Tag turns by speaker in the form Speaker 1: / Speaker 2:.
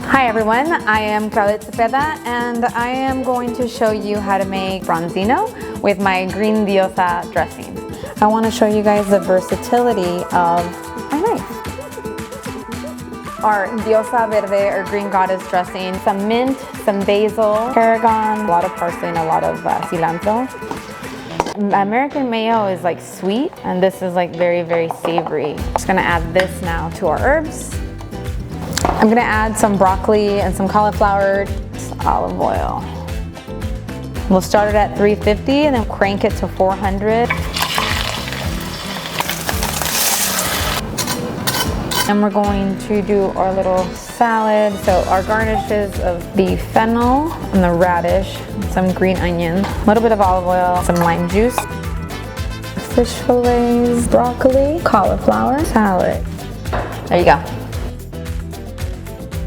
Speaker 1: Hi everyone, I am Claudette Zepeda and I am going to show you how to make branzino with my green diosa dressing. I want to show you guys the versatility of my knife. Our diosa verde or green goddess dressing, some mint, some basil, tarragon, a lot of parsley and a lot of cilantro. American mayo is like sweet and this is like very, very savory. Just gonna add this now to our herbs. I'm gonna add some broccoli and some cauliflower, olive oil. We'll start it at 350 and then crank it to 400. And we're going to do our little salad. So our garnishes of the fennel and the radish, some green onion, a little bit of olive oil, some lime juice, fish fillets, broccoli, cauliflower, salad. There you go.